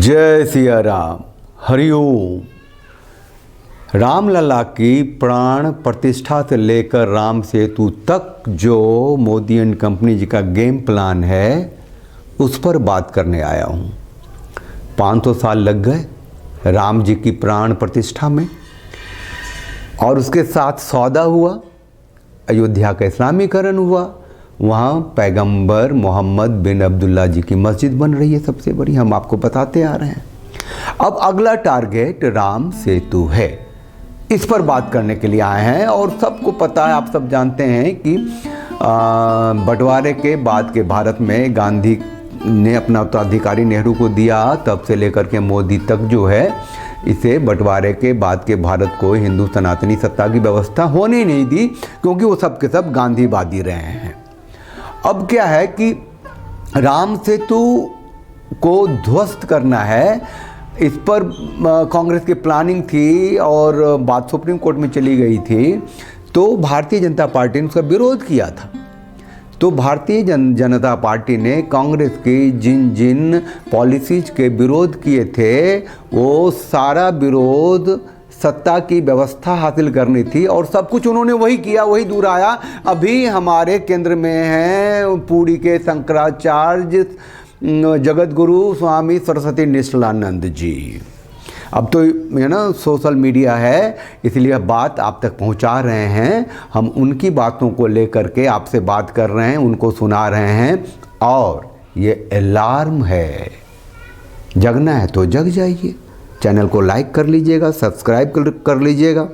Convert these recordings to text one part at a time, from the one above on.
जय सिया राम। हरिओम। रामलला की प्राण प्रतिष्ठा से लेकर राम सेतु तक जो मोदी एंड कंपनी जी का गेम प्लान है उस पर बात करने आया हूँ। 500 साल लग गए राम जी की प्राण प्रतिष्ठा में और उसके साथ सौदा हुआ, अयोध्या का इस्लामीकरण हुआ, वहाँ पैगंबर मोहम्मद बिन अब्दुल्ला जी की मस्जिद बन रही है सबसे बड़ी, हम आपको बताते आ रहे हैं। अब अगला टारगेट राम सेतु है, इस पर बात करने के लिए आए हैं। और सबको पता है, आप सब जानते हैं कि बंटवारे के बाद के भारत में गांधी ने अपना उत्तराधिकारी नेहरू को दिया, तब से लेकर के मोदी तक जो है इसे बंटवारे के बाद के भारत को हिंदू सनातनी सत्ता की व्यवस्था होने नहीं दी, क्योंकि वो सब के सब गांधीवादी रहे हैं। अब क्या है कि राम सेतु को ध्वस्त करना है, इस पर कांग्रेस की प्लानिंग थी और बात सुप्रीम कोर्ट में चली गई थी, तो भारतीय जनता पार्टी ने उसका विरोध किया था। तो भारतीय जनता पार्टी ने कांग्रेस की जिन जिन पॉलिसीज के विरोध किए थे वो सारा विरोध सत्ता की व्यवस्था हासिल करनी थी और सब कुछ उन्होंने वही किया, वही दोहराया। अभी हमारे केंद्र में हैं पुरी के शंकराचार्य जगत गुरु स्वामी सरस्वती निश्चलानंद जी। अब तो है ना, सोशल मीडिया है, इसलिए बात आप तक पहुंचा रहे हैं। हम उनकी बातों को लेकर के आपसे बात कर रहे हैं, उनको सुना रहे हैं। और ये अलार्म है, जगना है तो जग जाइए। चैनल को लाइक कर लीजिएगा, सब्सक्राइब कर लीजिएगा,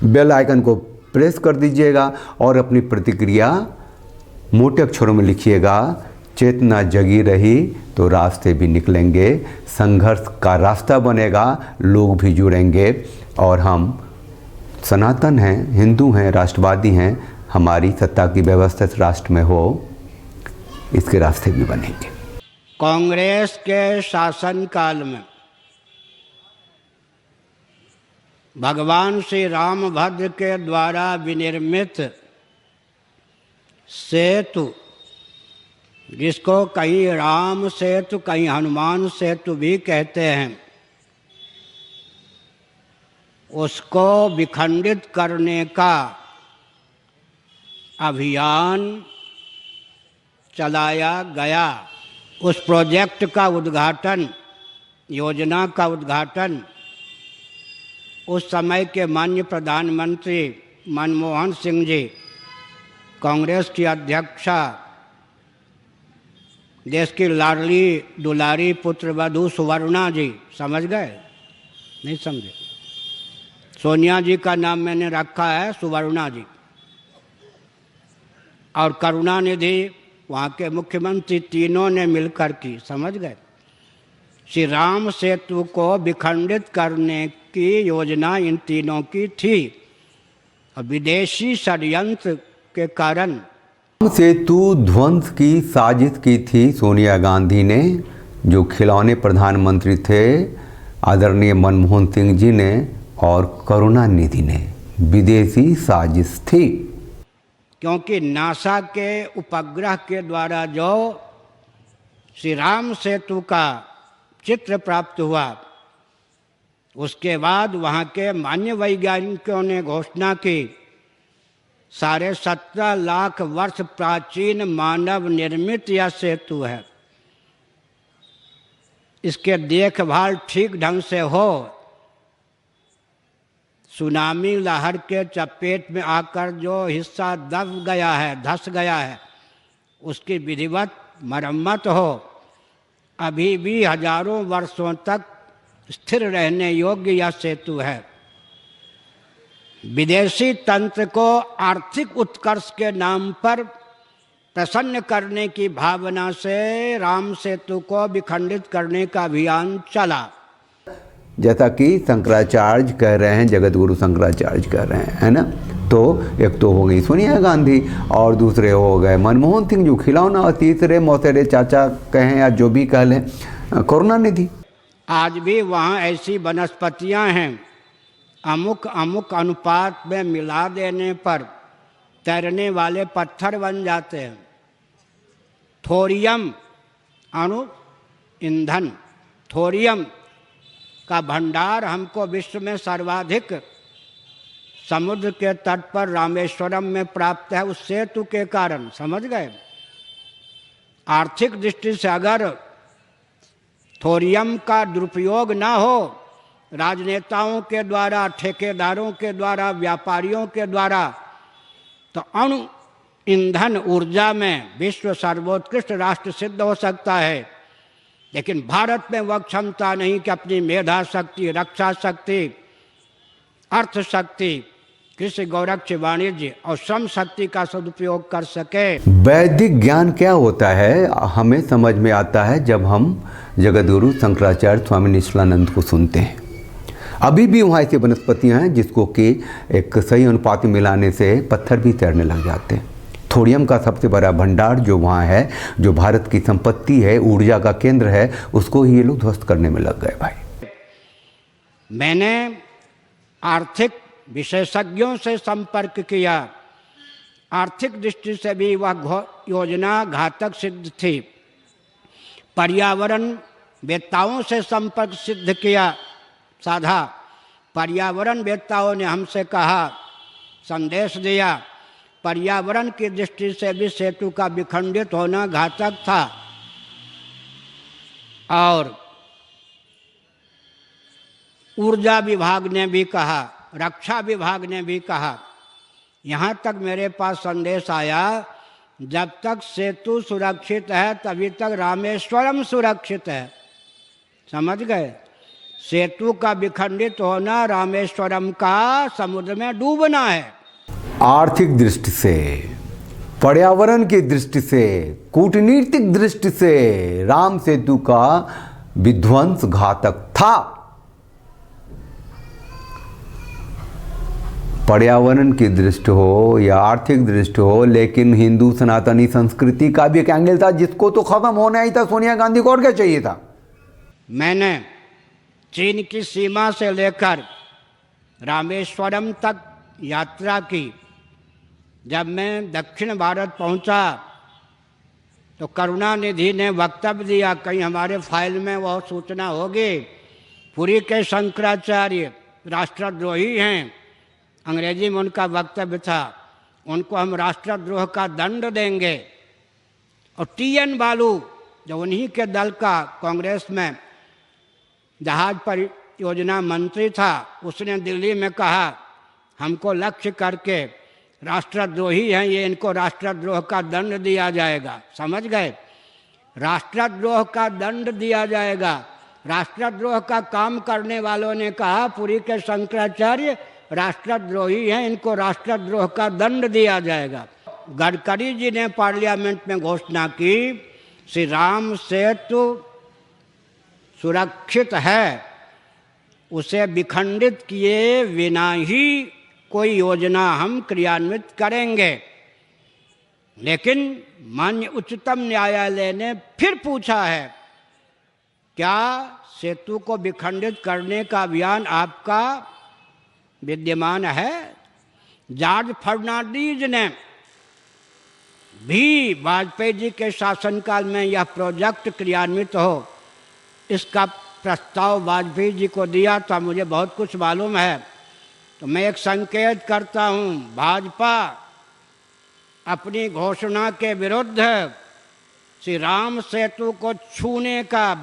बेल आइकन को प्रेस कर दीजिएगा और अपनी प्रतिक्रिया मोटे अक्षरों में लिखिएगा। चेतना जगी रही तो रास्ते भी निकलेंगे, संघर्ष का रास्ता बनेगा, लोग भी जुड़ेंगे और हम सनातन हैं, हिंदू हैं, राष्ट्रवादी हैं। हमारी सत्ता की व्यवस्था इस राष्ट्र में हो, इसके रास्ते भी बनेंगे। कांग्रेस के शासनकाल में भगवान श्री रामभद्र के द्वारा विनिर्मित सेतु, जिसको कहीं राम सेतु कहीं हनुमान सेतु भी कहते हैं, उसको विखंडित करने का अभियान चलाया गया। उस प्रोजेक्ट का उद्घाटन, योजना का उद्घाटन उस समय के माननीय प्रधानमंत्री मनमोहन सिंह जी, कांग्रेस की अध्यक्षा, देश की लाडली दुलारी पुत्रवधू सुवर्णा जी, समझ गए? नहीं समझे? सोनिया जी का नाम मैंने रखा है सुवर्णा जी, और करुणानिधि वहाँ के मुख्यमंत्री, तीनों ने मिलकर की, समझ गए? श्री राम सेतु को विखंडित करने की योजना इन तीनों की थी और विदेशी षड्यंत्र के कारण सेतु ध्वंस की साजिश की थी सोनिया गांधी ने, जो खिलौने प्रधानमंत्री थे आदरणीय मनमोहन सिंह जी ने और करुणानिधि ने। विदेशी साजिश थी, क्योंकि नासा के उपग्रह के द्वारा जो श्री राम सेतु का चित्र प्राप्त हुआ, उसके बाद वहाँ के मान्य वैज्ञानिकों ने घोषणा की 17.5 लाख वर्ष प्राचीन मानव निर्मित यह सेतु है। इसके देखभाल ठीक ढंग से हो, सुनामी लहर के चपेट में आकर जो हिस्सा दब गया है, धंस गया है, उसकी विधिवत मरम्मत हो, अभी भी हजारों वर्षों तक स्थिर रहने योग्य यह सेतु है। विदेशी तंत्र को आर्थिक उत्कर्ष के नाम पर प्रसन्न करने की भावना से राम सेतु को विखंडित करने का अभियान चला। जैसा कि शंकराचार्य कह रहे हैं, जगत गुरु शंकराचार्य कह रहे हैं, है ना। तो एक तो हो गई सोनिया गांधी और दूसरे हो गए मनमोहन सिंह जो खिलौना, और तीसरे मौसेरे चाचा कहें या जो भी कह लें करुणानिधि। आज भी वहाँ ऐसी वनस्पतियाँ हैं, अमुक अमुक अनुपात में मिला देने पर तैरने वाले पत्थर बन जाते हैं। थोरियम अणु ईंधन थोरियम का भंडार हमको विश्व में सर्वाधिक समुद्र के तट पर रामेश्वरम में प्राप्त है, उस सेतु के कारण। समझ गए? आर्थिक दृष्टि से अगर थोरियम का दुरुपयोग ना हो, राजनेताओं के द्वारा, ठेकेदारों के द्वारा, व्यापारियों के द्वारा, तो अणु ईंधन ऊर्जा में विश्व सर्वोत्कृष्ट राष्ट्र सिद्ध हो सकता है। लेकिन भारत में वह क्षमता नहीं कि अपनी मेधा शक्ति, रक्षा शक्ति, अर्थ शक्ति, कृषि, गौरक्ष, वाणिज्य और श्रम शक्ति का सदुपयोग कर सके। वैदिक ज्ञान क्या होता है हमें समझ में आता है जब हम जगतगुरु शंकराचार्य स्वामी निश्चलानंद को सुनते हैं। अभी भी वहाँ ऐसी वनस्पतियाँ हैं जिसको कि एक सही अनुपात में मिलाने से पत्थर भी तैरने लग जाते हैं। थोरियम का सबसे बड़ा भंडार जो वहाँ है, जो भारत की संपत्ति है, ऊर्जा का केंद्र है, उसको ही ये लोग ध्वस्त करने में लग गए भाई। मैंने आर्थिक विशेषज्ञों से संपर्क किया। आर्थिक दृष्टि से भी वह योजना घातक सिद्ध थी। पर्यावरण वेत्ताओं से संपर्क सिद्ध किया, साधा। पर्यावरण वेत्ताओं ने हमसे कहा, संदेश दिया, पर्यावरण की दृष्टि से भी सेतु का विखंडित होना घातक था। और ऊर्जा विभाग ने भी कहा, रक्षा विभाग ने भी कहा। यहाँ तक मेरे पास संदेश आया, जब तक सेतु सुरक्षित है तभी तक रामेश्वरम सुरक्षित है। समझ गए? सेतु का विखंडित होना रामेश्वरम का समुद्र में डूबना है। आर्थिक दृष्टि से, पर्यावरण की दृष्टि से, कूटनीतिक दृष्टि से राम सेतु का विध्वंस घातक था। पर्यावरण की दृष्टि हो या आर्थिक दृष्टि हो, लेकिन हिंदू सनातनी संस्कृति का भी एक एंगल था जिसको तो खत्म होना ही था। सोनिया गांधी को और क्या चाहिए था? मैंने चीन की सीमा से लेकर रामेश्वरम तक यात्रा की। जब मैं दक्षिण भारत पहुंचा तो करुणानिधि ने वक्तव्य दिया, कहीं हमारे फाइल में वह सूचना होगी, पुरी के शंकराचार्य राष्ट्रद्रोही हैं। अंग्रेजी में उनका वक्तव्य था, उनको हम राष्ट्रद्रोह का दंड देंगे। और टी.एन. बालू जो उन्हीं के दल का कांग्रेस में जहाज परियोजना मंत्री था, उसने दिल्ली में कहा, हमको लक्ष्य करके राष्ट्रद्रोही हैं ये, इनको राष्ट्रद्रोह का दंड दिया जाएगा। समझ गए? राष्ट्रद्रोह का दंड दिया जाएगा। राष्ट्रद्रोह का काम करने वालों ने कहा, पुरी के शंकराचार्य राष्ट्रद्रोही हैं, इनको राष्ट्रद्रोह का दंड दिया जाएगा। गडकरी जी ने पार्लियामेंट में घोषणा की, श्री राम सेतु सुरक्षित है, उसे विखंडित किए बिना ही कोई योजना हम क्रियान्वित करेंगे। लेकिन माननीय उच्चतम न्यायालय ने फिर पूछा है, क्या सेतु को विखंडित करने का अभियान आपका विद्यमान है? जॉर्ज फर्नांडीज ने भी वाजपेयी जी के शासनकाल में यह प्रोजेक्ट क्रियान्वित हो, इसका प्रस्ताव वाजपेयी जी को दिया था। मुझे बहुत कुछ मालूम है। तो मैं एक संकेत करता हूँ, भाजपा अपनी घोषणा के विरुद्ध श्री राम सेतु को छूने का,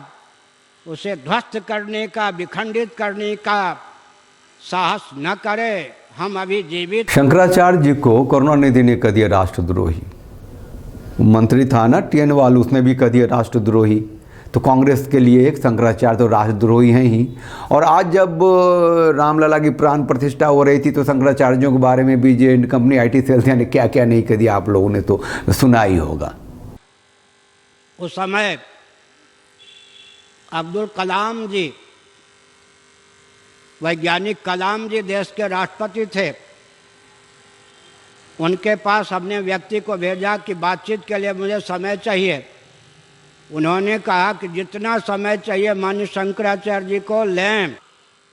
उसे ध्वस्त करने का, विखंडित करने का साहस न करे। हम अभी जीवित। शंकराचार्य जी को करुणानिधि ने कह दिया राष्ट्रद्रोही। मंत्री था ना टी.एन. बालू, उसने भी कह दिया राष्ट्रद्रोही। तो कांग्रेस के लिए एक शंकराचार्य तो राष्ट्रद्रोही हैं ही। और आज जब रामलला की प्राण प्रतिष्ठा हो रही थी तो शंकराचार्यों के बारे में भी जे कंपनी आई.टी. सेल्स ने क्या क्या नहीं कह दिया, आप लोगों ने तो सुना ही होगा। उस समय अब्दुल कलाम जी, वैज्ञानिक कलाम जी देश के राष्ट्रपति थे। उनके पास हमने व्यक्ति को भेजा कि बातचीत के लिए मुझे समय चाहिए। उन्होंने कहा कि जितना समय चाहिए माननीय शंकराचार्य जी को लें।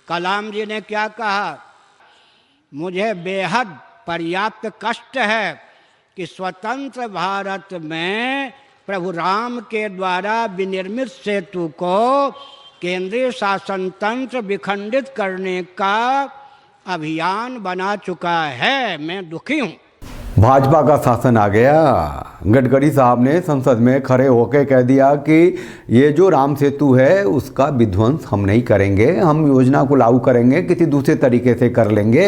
कलाम जी ने क्या कहा, मुझे बेहद पर्याप्त कष्ट है कि स्वतंत्र भारत में प्रभु राम के द्वारा विनिर्मित सेतु को केंद्रीय शासन तंत्र विखंडित करने का अभियान बना चुका है। मैं दुखी हूँ। भाजपा का शासन आ गया। गडकरी साहब ने संसद में खड़े होकर कह दिया कि ये जो राम सेतु है उसका विध्वंस हम नहीं करेंगे, हम योजना को लागू करेंगे, किसी दूसरे तरीके से कर लेंगे।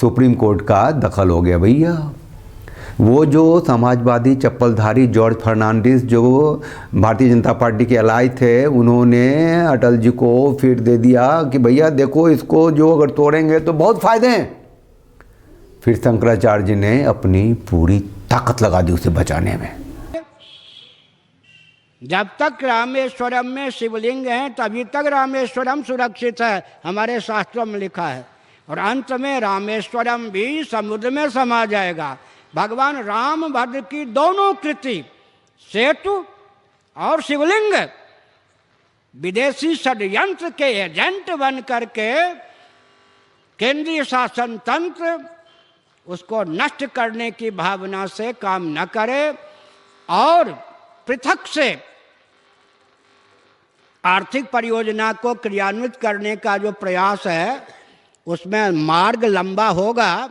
सुप्रीम कोर्ट का दखल हो गया भैया। वो जो समाजवादी चप्पलधारी जॉर्ज फर्नांडिस जो भारतीय जनता पार्टी के एलाई थे, उन्होंने अटल जी को फिर दे दिया कि भैया देखो इसको जो अगर तोड़ेंगे तो बहुत फायदे हैं। फिर शंकराचार्य जी ने अपनी पूरी ताकत लगा दी उसे बचाने में। जब तक रामेश्वरम में शिवलिंग है तभी तक रामेश्वरम सुरक्षित है, हमारे शास्त्रों में लिखा है। और अंत में रामेश्वरम भी समुद्र में समा जाएगा। भगवान रामभद्र की दोनों कृति, सेतु और शिवलिंग, विदेशी षड्यंत्र के एजेंट बन करके केंद्रीय शासन तंत्र उसको नष्ट करने की भावना से काम न करे और पृथक से आर्थिक परियोजना को क्रियान्वित करने का जो प्रयास है उसमें मार्ग लंबा होगा,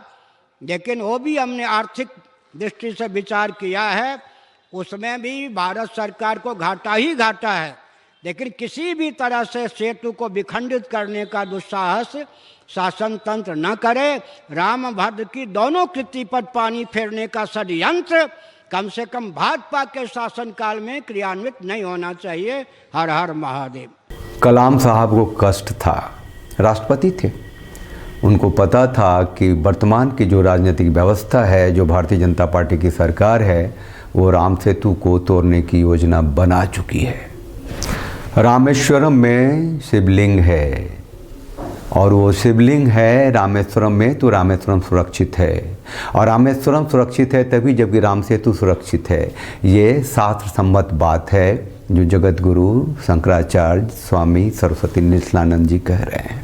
लेकिन वो भी हमने आर्थिक दृष्टि से विचार किया है, उसमें भी भारत सरकार को घाटा ही घाटा है। लेकिन किसी भी तरह से सेतु को विखंडित करने का दुस्साहस शासन तंत्र न करे। रामभद्र की दोनों कृति पर पानी फेरने का षड्यंत्र कम से कम भाजपा के शासनकाल में क्रियान्वित नहीं होना चाहिए। हर हर महादेव। कलाम साहब को कष्ट था, राष्ट्रपति थे, उनको पता था कि वर्तमान की जो राजनीतिक व्यवस्था है, जो भारतीय जनता पार्टी की सरकार है, वो राम सेतु को तोड़ने की योजना बना चुकी है। रामेश्वरम में शिवलिंग है और वो शिवलिंग है रामेश्वरम में, तो रामेश्वरम सुरक्षित है। और रामेश्वरम सुरक्षित है तभी जबकि राम सेतु सुरक्षित है। ये शास्त्र सम्मत बात है जो जगत गुरु शंकराचार्य स्वामी सरस्वती नित्यानंद जी कह रहे हैं।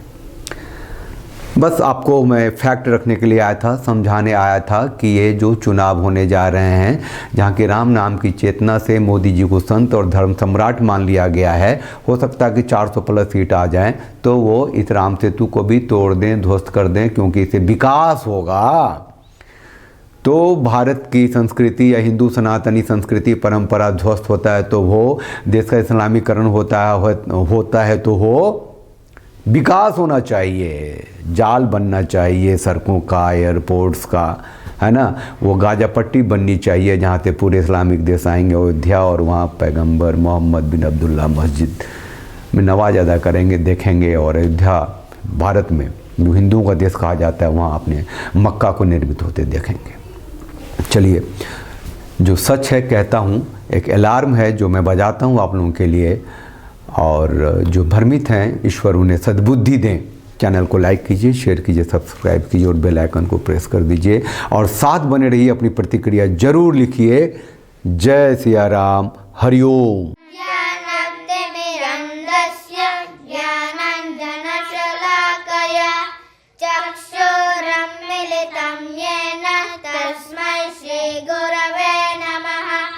बस आपको मैं फैक्ट रखने के लिए आया था, समझाने आया था कि ये जो चुनाव होने जा रहे हैं, जहाँ की राम नाम की चेतना से मोदी जी को संत और धर्म सम्राट मान लिया गया है, हो सकता है कि 400 प्लस सीट आ जाएं तो वो इस राम सेतु को भी तोड़ दें, ध्वस्त कर दें, क्योंकि इससे विकास होगा। तो भारत की संस्कृति या हिंदू सनातनी संस्कृति परंपरा ध्वस्त होता है तो वो देश का इस्लामीकरण होता है तो वो विकास होना चाहिए, जाल बनना चाहिए सड़कों का, एयरपोर्ट्स का, है ना। वो गाजा पट्टी बननी चाहिए जहाँ से पूरे इस्लामिक देश आएंगे अयोध्या, और वहाँ पैगंबर मोहम्मद बिन अब्दुल्ला मस्जिद में नवाज अदा करेंगे, देखेंगे। और अयोध्या भारत में जो हिंदुओं का देश कहा जाता है, वहाँ अपने मक्का को निर्मित होते देखेंगे। चलिए, जो सच है कहता हूँ, एक अलार्म है जो मैं बजाता हूँ आप लोगों के लिए, और जो भ्रमित हैं ईश्वर उन्हें सद्बुद्धि दें। चैनल को लाइक कीजिए, शेयर कीजिए, सब्सक्राइब कीजिए और बेल आइकन को प्रेस कर दीजिए और साथ बने रहिए। अपनी प्रतिक्रिया जरूर लिखिए। जय सिया राम, हरिओम।